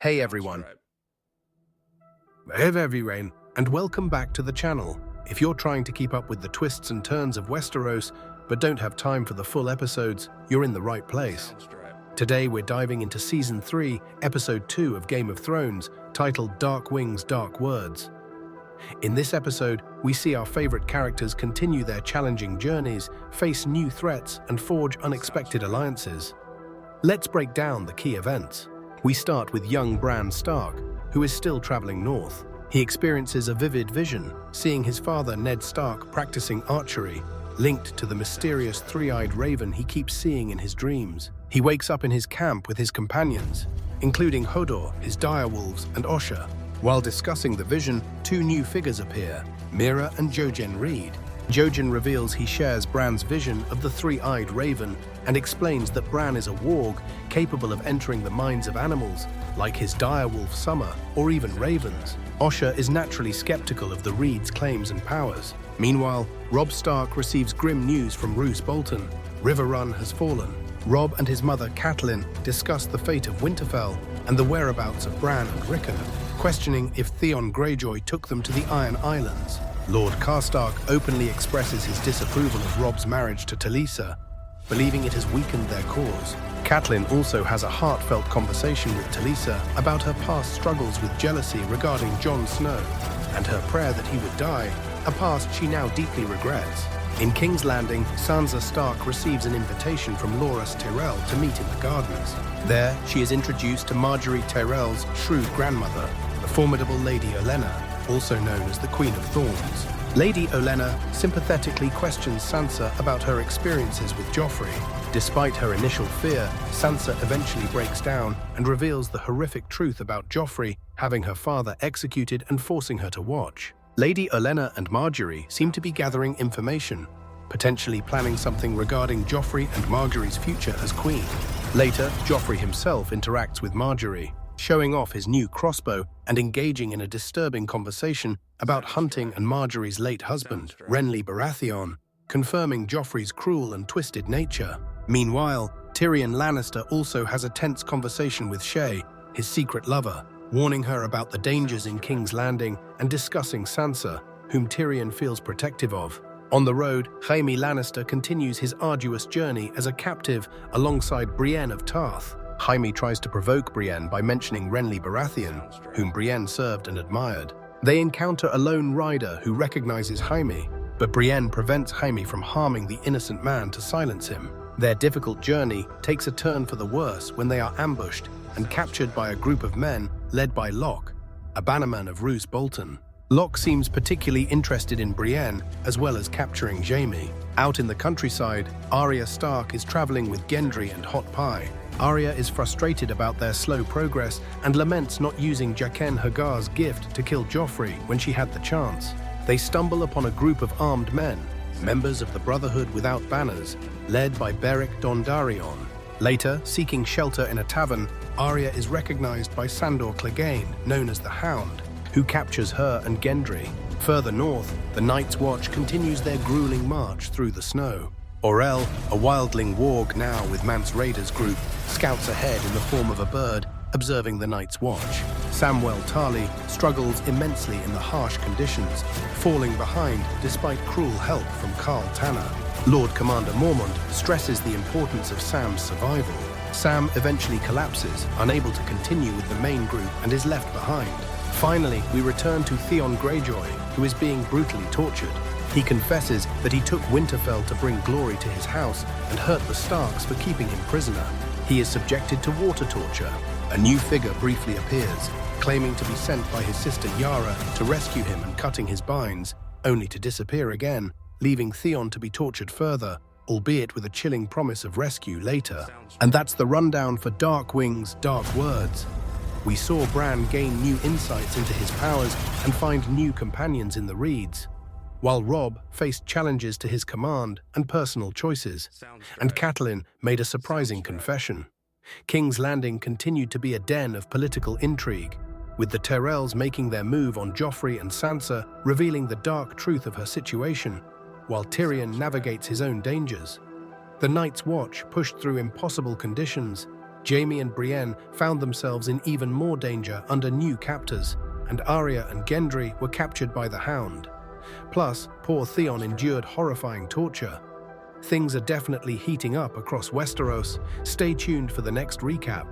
Hey everyone. Hey everyone, and welcome back to the channel. If you're trying to keep up with the twists and turns of Westeros, but don't have time for the full episodes, you're in the right place. Today we're diving into Season 3, Episode 2 of Game of Thrones, titled Dark Wings, Dark Words. In this episode, we see our favorite characters continue their challenging journeys, face new threats, and forge unexpected alliances. Let's break down the key events. We start with young Bran Stark, who is still traveling north. He experiences a vivid vision, seeing his father Ned Stark practicing archery, linked to the mysterious three-eyed raven he keeps seeing in his dreams. He wakes up in his camp with his companions, including Hodor, his direwolves, and Osha. While discussing the vision, two new figures appear, Mira and Jojen Reed. Jojen reveals he shares Bran's vision of the three-eyed raven and explains that Bran is a warg capable of entering the minds of animals, like his direwolf Summer or even ravens. Osha is naturally skeptical of the Reeds' claims and powers. Meanwhile, Robb Stark receives grim news from Roose Bolton. Riverrun has fallen. Robb and his mother Catelyn discuss the fate of Winterfell and the whereabouts of Bran and Rickon, questioning if Theon Greyjoy took them to the Iron Islands. Lord Karstark openly expresses his disapproval of Robb's marriage to Talisa, believing it has weakened their cause. Catelyn also has a heartfelt conversation with Talisa about her past struggles with jealousy regarding Jon Snow, and her prayer that he would die, a past she now deeply regrets. In King's Landing, Sansa Stark receives an invitation from Olenna Tyrell to meet in the gardens. There, she is introduced to Margaery Tyrell's shrewd grandmother, the formidable Lady Olenna, also known as the Queen of Thorns. Lady Olenna sympathetically questions Sansa about her experiences with Joffrey. Despite her initial fear, Sansa eventually breaks down and reveals the horrific truth about Joffrey having her father executed and forcing her to watch. Lady Olenna and Margaery seem to be gathering information, potentially planning something regarding Joffrey and Margaery's future as queen. Later, Joffrey himself interacts with Margaery, showing off his new crossbow and engaging in a disturbing conversation about hunting and Margaery's late husband, Renly Baratheon, confirming Joffrey's cruel and twisted nature. Meanwhile, Tyrion Lannister also has a tense conversation with Shae, his secret lover, warning her about the dangers in King's Landing and discussing Sansa, whom Tyrion feels protective of. On the road, Jaime Lannister continues his arduous journey as a captive alongside Brienne of Tarth. Jaime tries to provoke Brienne by mentioning Renly Baratheon, whom Brienne served and admired. They encounter a lone rider who recognizes Jaime, but Brienne prevents Jaime from harming the innocent man to silence him. Their difficult journey takes a turn for the worse when they are ambushed and captured by a group of men led by Locke, a bannerman of Roose Bolton. Locke seems particularly interested in Brienne as well as capturing Jaime. Out in the countryside, Arya Stark is traveling with Gendry and Hot Pie. Arya is frustrated about their slow progress and laments not using Jaqen H'ghar's gift to kill Joffrey when she had the chance. They stumble upon a group of armed men, members of the Brotherhood Without Banners, led by Beric Dondarrion. Later, seeking shelter in a tavern, Arya is recognized by Sandor Clegane, known as the Hound, who captures her and Gendry. Further north, the Night's Watch continues their grueling march through the snow. Orell, a wildling warg now with Mance Rayder's group, scouts ahead in the form of a bird, observing the Night's Watch. Samwell Tarly struggles immensely in the harsh conditions, falling behind despite cruel help from Carl Tanner. Lord Commander Mormont stresses the importance of Sam's survival. Sam eventually collapses, unable to continue with the main group, and is left behind. Finally, we return to Theon Greyjoy, who is being brutally tortured. He confesses that he took Winterfell to bring glory to his house and hurt the Starks for keeping him prisoner. He is subjected to water torture. A new figure briefly appears, claiming to be sent by his sister Yara to rescue him and cutting his binds, only to disappear again, leaving Theon to be tortured further, albeit with a chilling promise of rescue later. And that's the rundown for Dark Wings, Dark Words. We saw Bran gain new insights into his powers and find new companions in the Reeds, while Robb faced challenges to his command and personal choices, and Catelyn made a surprising confession. King's Landing continued to be a den of political intrigue, with the Tyrells making their move on Joffrey and Sansa, revealing the dark truth of her situation, while Tyrion navigates his own dangers. The Night's Watch pushed through impossible conditions, Jaime and Brienne found themselves in even more danger under new captors, and Arya and Gendry were captured by the Hound. Plus, poor Theon endured horrifying torture. Things are definitely heating up across Westeros. Stay tuned for the next recap.